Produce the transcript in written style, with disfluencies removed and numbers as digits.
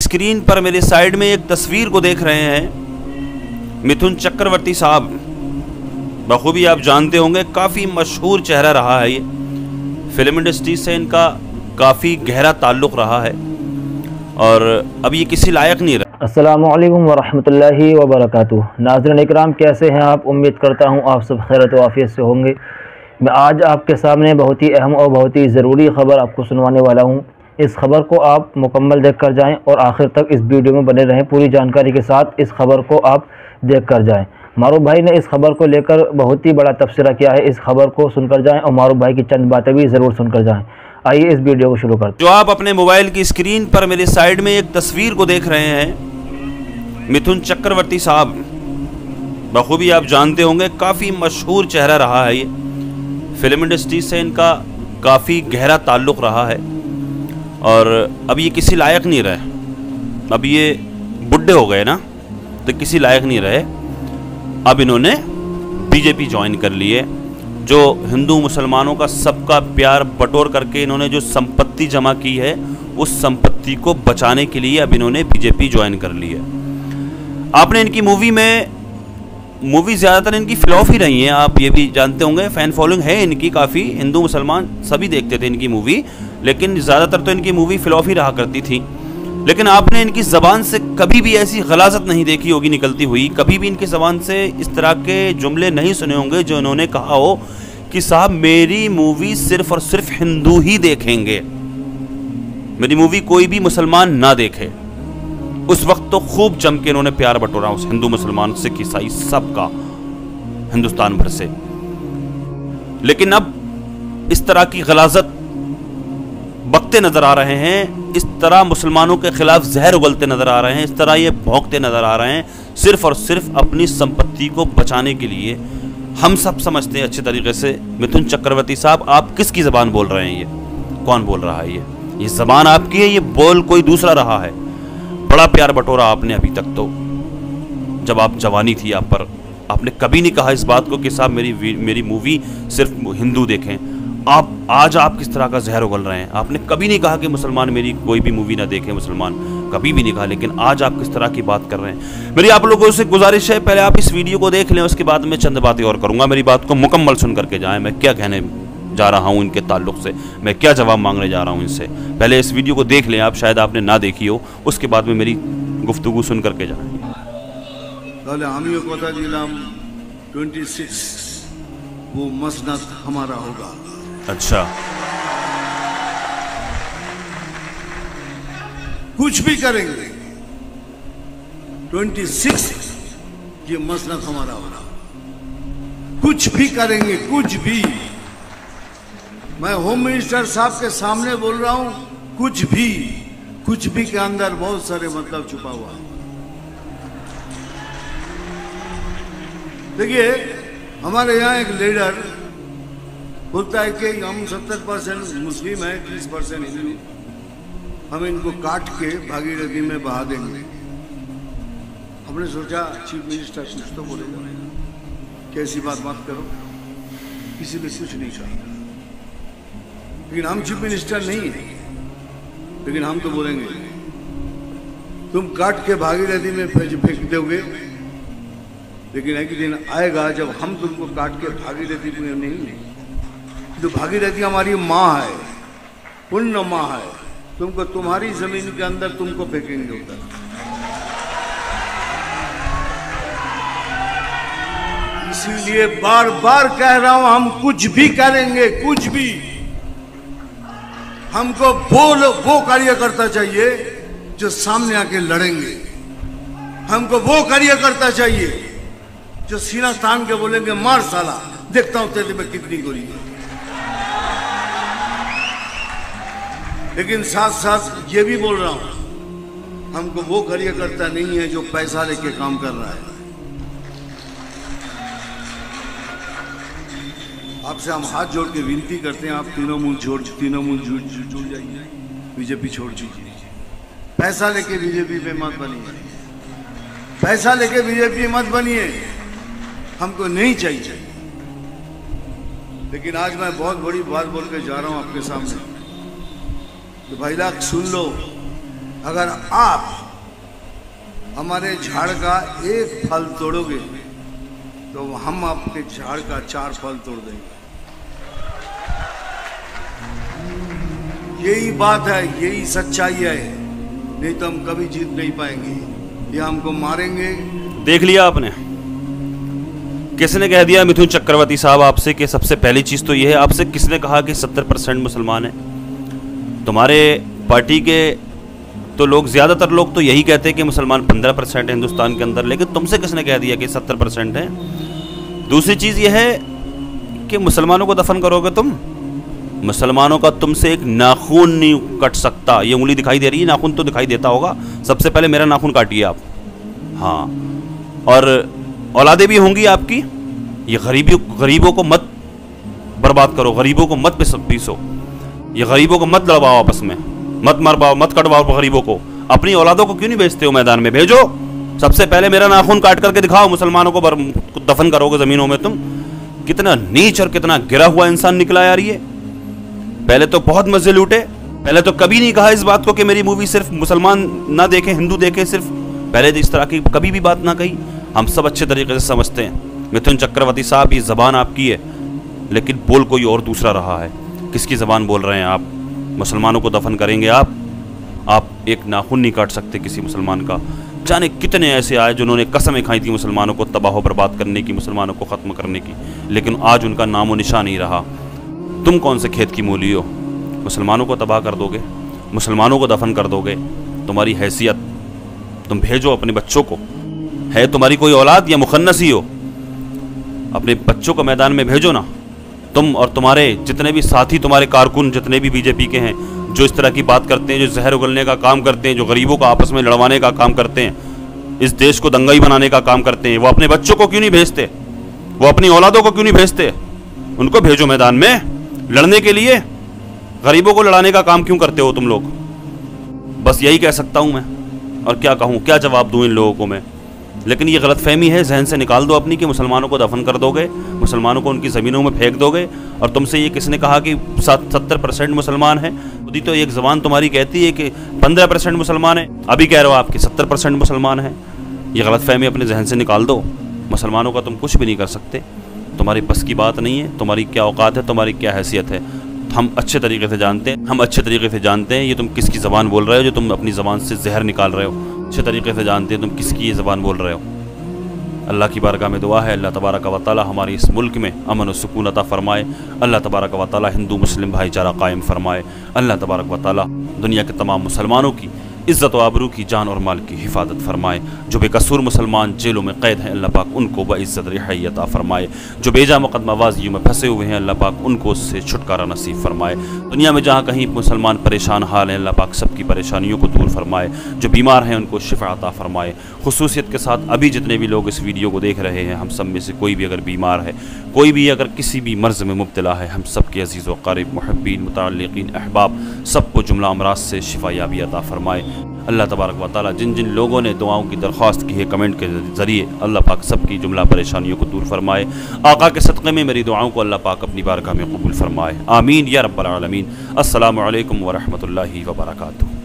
Screen पर मेरे side में एक तस्वीर को देख रहे हैं, मिथुन चक्रवर्ती साहब, बखूबी आप जानते होंगे, काफ़ी मशहूर चेहरा रहा है। ये फिल्म इंडस्ट्री से इनका काफ़ी गहरा ताल्लुक़ रहा है और अब ये किसी लायक नहीं रहा। अस्सलामु अलैकुम वरहमतुल्लाहि वबरकातुहू। नाज़रीन इकराम, कैसे हैं आप? उम्मीद करता हूँ आप सब खैरियत व आफियत से होंगे। मैं आज आपके सामने बहुत ही अहम और बहुत ही ज़रूरी ख़बर आपको सुनवाने वाला हूँ। इस खबर को आप मुकम्मल देख कर जाएँ और आखिर तक इस वीडियो में बने रहें। पूरी जानकारी के साथ इस खबर को आप देख कर जाएँ। मारूफ भाई ने इस खबर को लेकर बहुत ही बड़ा तबसरा किया है। इस खबर को सुनकर जाएँ और मारूफ भाई की चंद बातें भी ज़रूर सुनकर जाएँ। आइए इस वीडियो को शुरू करते हैं। जो आप अपने मोबाइल की स्क्रीन पर मेरे साइड में एक तस्वीर को देख रहे हैं, मिथुन चक्रवर्ती साहब, बखूबी आप जानते होंगे, काफ़ी मशहूर चेहरा रहा है। ये फिल्म इंडस्ट्री से इनका काफ़ी गहरा ताल्लुक़ रहा है और अब ये किसी लायक नहीं रहे। अब ये बुढ़े हो गए ना, तो किसी लायक नहीं रहे। अब इन्होंने बीजेपी ज्वाइन कर ली है। जो हिंदू मुसलमानों का सबका प्यार बटोर करके इन्होंने जो संपत्ति जमा की है, उस संपत्ति को बचाने के लिए अब इन्होंने बीजेपी ज्वाइन कर ली है। आपने इनकी मूवी ज़्यादातर इनकी फ्लॉप ही रही हैं, आप ये भी जानते होंगे। फ़ैन फॉलोइंग है इनकी काफ़ी, हिंदू मुसलमान सभी देखते थे इनकी मूवी, लेकिन ज़्यादातर तो इनकी मूवी फ्लॉप ही रहा करती थी। लेकिन आपने इनकी ज़बान से कभी भी ऐसी गलाज़त नहीं देखी होगी निकलती हुई, कभी भी इनकी ज़बान से इस तरह के जुमले नहीं सुने होंगे जो इन्होंने कहा हो कि साहब मेरी मूवी सिर्फ़ और सिर्फ हिंदू ही देखेंगे, मेरी मूवी कोई भी मुसलमान ना देखे। उस वक्त तो खूब जम के इन्होंने प्यार बटोरा उस हिंदू मुसलमान सिख ईसाई सबका, हिंदुस्तान भर से। लेकिन अब इस तरह की गलाज़त बकते नज़र आ रहे हैं, इस तरह मुसलमानों के खिलाफ जहर उगलते नज़र आ रहे हैं, इस तरह ये भौंकते नज़र आ रहे हैं, सिर्फ़ और सिर्फ अपनी संपत्ति को बचाने के लिए। हम सब समझते हैं अच्छे तरीके से, मिथुन चक्रवर्ती साहब, आप किसकी ज़बान बोल रहे हैं? ये कौन बोल रहा है? ये ज़बान आपकी है, ये बोल कोई दूसरा रहा है। बड़ा प्यार बटोरा आपने अभी तक, तो जब आप जवानी थी आप पर, आपने कभी नहीं कहा इस बात को कि साहब मेरी मूवी सिर्फ हिंदू देखें। आज आप किस तरह का जहर उगल रहे हैं? आपने कभी नहीं कहा कि मुसलमान मेरी कोई भी मूवी ना देखें, मुसलमान कभी भी नहीं कहा, लेकिन आज आप किस तरह की बात कर रहे हैं? मेरी आप लोगों से गुजारिश है, पहले आप इस वीडियो को देख लें, उसके बाद मैं चंद बातें और करूँगा। मेरी बात को मुकम्मल सुन करके जाएँ, मैं क्या कहने जा रहा हूँ इनके ताल्लुक़ से, मैं क्या जवाब मांगने जा रहा हूँ इनसे। पहले इस वीडियो को देख लें आप, शायद आपने ना देखी हो, उसके बाद में मेरी गुफ्तगू सुन करके जाएँ। 26 वो मसनद हमारा होगा। अच्छा, कुछ भी करेंगे, 26 ये मसनद हमारा होगा। कुछ भी करेंगे, कुछ भी। मैं होम मिनिस्टर साहब के सामने बोल रहा हूं, कुछ भी के अंदर बहुत सारे मतलब छुपा हुआ है। देखिए, हमारे यहाँ एक लीडर बोलता है कि हम 70% मुस्लिम हैं, 30% हिंदू, हम इनको काट के भागीरथी में बहा देंगे। हमने सोचा चीफ मिनिस्टर कुछ तो बोलेगा, कैसी बात मत करो, किसी ने कुछ नहीं कहा। लेकिन हम चीफ मिनिस्टर नहीं है, लेकिन हम तो बोलेंगे तुम काट के भागीरथी में फेंक दोगे, लेकिन एक दिन आएगा जब हम तुमको काट के भागीरथी में नहीं, तो भागीरथी हमारी माँ है, पुण्य माँ है, तुमको तुम्हारी जमीन के अंदर तुमको फेंकेंगे उधर। इसीलिए बार बार कह रहा हूं, हम कुछ भी करेंगे, कुछ भी। हमको वो कार्यकर्ता चाहिए जो सामने आके लड़ेंगे। हमको वो कार्यकर्ता चाहिए जो सीना तान के बोलेंगे मार साला, देखता हूं तेरे में कितनी गोली है। लेकिन साथ साथ ये भी बोल रहा हूं, हमको वो कार्यकर्ता नहीं है जो पैसा लेके काम कर रहा है। आपसे हम हाथ जोड़ के विनती करते हैं, आप तीनों मुंह जुड़ जाइए, बीजेपी छोड़ दीजिए। पैसा लेके बीजेपी पे मत बनिए, पैसा लेके बीजेपी मत बनिए, हमको नहीं चाहिए। लेकिन आज मैं बहुत बड़ी बात बोल के जा रहा हूं आपके सामने, तो भाई लाख सुन लो, अगर आप हमारे झाड़ का एक फल तोड़ोगे तो हम आपके झाड़ का 4 फल तोड़ देंगे। यही बात है, यही सच्चाई है, नहीं तो हम कभी जीत नहीं पाएंगे। ये हमको मारेंगे। देख लिया आपने, किसने कह दिया मिथुन चक्रवर्ती साहब आपसे कि सबसे पहली चीज़ तो ये है, आपसे किसने कहा कि 70% मुसलमान हैं? तुम्हारे पार्टी के तो लोग, ज़्यादातर लोग तो यही कहते हैं कि मुसलमान 15% है हिंदुस्तान के अंदर, लेकिन तुमसे किसने कह दिया कि 70% है? दूसरी चीज़ यह है कि मुसलमानों को दफन करोगे तुम, मुसलमानों का तुमसे एक नाखून नहीं कट सकता। ये उंगली दिखाई दे रही है, नाखून तो दिखाई देता होगा, सबसे पहले मेरा नाखून काटिए आप। हाँ, और औलादे भी होंगी आपकी। ये गरीबों को मत बर्बाद करो, गरीबों को मत पीसो, ये गरीबों को मत लड़वाओ आपस में, मत मरवाओ, मत कटवाओ गरीबों को। अपनी औलादों को क्यों नहीं भेजते हो मैदान में? भेजो, सबसे पहले मेरा नाखून काट करके दिखाओ। मुसलमानों को दफन करोगे ज़मीनों में तुम। कितना नीच और कितना गिरा हुआ इंसान निकला यार ये। पहले तो बहुत मजे लूटे, पहले तो कभी नहीं कहा इस बात को कि मेरी मूवी सिर्फ मुसलमान ना देखें, हिंदू देखें सिर्फ, पहले तो इस तरह की कभी भी बात ना कही। हम सब अच्छे तरीके से समझते हैं मिथुन चक्रवर्ती साहब, ये ज़बान आपकी है, लेकिन बोल कोई और दूसरा रहा है। किसकी ज़बान बोल रहे हैं आप? मुसलमानों को दफन करेंगे आप एक नाखून नहीं काट सकते किसी मुसलमान का। जाने कितने ऐसे आए जिन्होंने कसमें खाई थी मुसलमानों को तबाह बर्बाद करने की, मुसलमानों को ख़त्म करने की, लेकिन आज उनका नामो निशान नहीं रहा। तुम कौन से खेत की मूली हो? मुसलमानों को तबाह कर दोगे, मुसलमानों को दफन कर दोगे। तुम्हारी हैसियत, तुम भेजो अपने बच्चों को, है तुम्हारी कोई औलाद या मुखन्नस ही हो, अपने बच्चों को मैदान में भेजो ना। तुम और तुम्हारे जितने भी साथी, तुम्हारे कारकुन जितने भी बीजेपी के हैं, जो इस तरह की बात करते हैं, जो जहर उगलने का काम करते हैं, जो गरीबों को आपस में लड़वाने का काम करते हैं, इस देश को दंगाई बनाने का काम करते हैं, वो अपने बच्चों को क्यों नहीं भेजते? वो अपनी औलादों को क्यों नहीं भेजते? उनको भेजो मैदान में लड़ने के लिए। गरीबों को लड़ाने का काम क्यों करते हो तुम लोग? बस यही कह सकता हूँ मैं, और क्या कहूँ, क्या जवाब दूँ इन लोगों को मैं। लेकिन ये गलतफहमी है, जहन से निकाल दो अपनी कि मुसलमानों को दफन कर दोगे, मुसलमानों को उनकी ज़मीनों में फेंक दोगे। और तुमसे ये किसने कहा कि 70% मुसलमान है? खुद ही तो एक ज़बान तुम्हारी कहती है कि 15% मुसलमान है, अभी कह रहे हो आप कि 70% मुसलमान है। ये गलतफहमी अपने जहन से निकाल दो। मुसलमानों का तुम कुछ भी नहीं कर सकते, तुम्हारी बस की बात नहीं है। तुम्हारी क्या औकात है, तुम्हारी क्या हैसियत है, हम अच्छे तरीके से जानते हैं, हम अच्छे तरीके से जानते हैं ये तुम किसकी ज़बान बोल रहे हो, जो तुम अपनी ज़बान से जहर निकाल रहे हो। अच्छे तरीके से जानते हैं तुम किसकी ये ज़बान बोल रहे हो। अल्लाह की बारगाह में दुआ है, अल्लाह तबारक व तआला हमारे इस मुल्क में अमन व सुकून अता फ़रमाए। अल्लाह तबारक व तआला हिंदू मुस्लिम भाईचारा कायम फ़रमाए। अल्लाह तबारक व तआला दुनिया के तमाम मुसलमानों की इज़्ज़त व आबरू की, जान और माल की हिफाजत फ़रमाए। जो बेकसूर मुसलमान जेलों में कैद हैं, अल्लाह पाक उनको बइज़्ज़त रिहाई अता फ़रमाए। जो बेजा मुक़द्दमाबाज़ियों में फंसे हुए हैं, अल्लाह पाक उनको उससे छुटकारा नसीब फ़रमाए। दुनिया में जहाँ कहीं मुसलमान परेशान हाल हैं, अल्लाह पाक सबकी परेशानियों को दूर फ़रमाए। जो बीमार हैं उनको शिफ़ा अता फ़रमाए। खुसूसियत के साथ अभी जितने भी लोग इस वीडियो को देख रहे हैं, हम सब में से कोई भी अगर बीमार है, कोई भी अगर किसी भी मर्ज़ में मुब्तला है, हम सब के अज़ीज़ व क़रीब मुहब्बीन मुतअल्लिक़ीन अहबाब सबको जुमला अमराज से शिफा याबी अता फ़रमाए। अल्लाह तबारक व तआला जिन जिन लोगों ने दुआओं की दरख्वास्त की है कमेंट के ज़रिए, अल्लाह पाक सबकी जुमला परेशानियों को दूर फरमाए। आका के सदक़े में मेरी दुआओं को अल्लाह पाक अपनी बारगाह में कबूल फरमाए। आमीन या रब्बल आलमीन। अस्सलामु अलैकुम व रहमतुल्लाहि व बरकातुहू।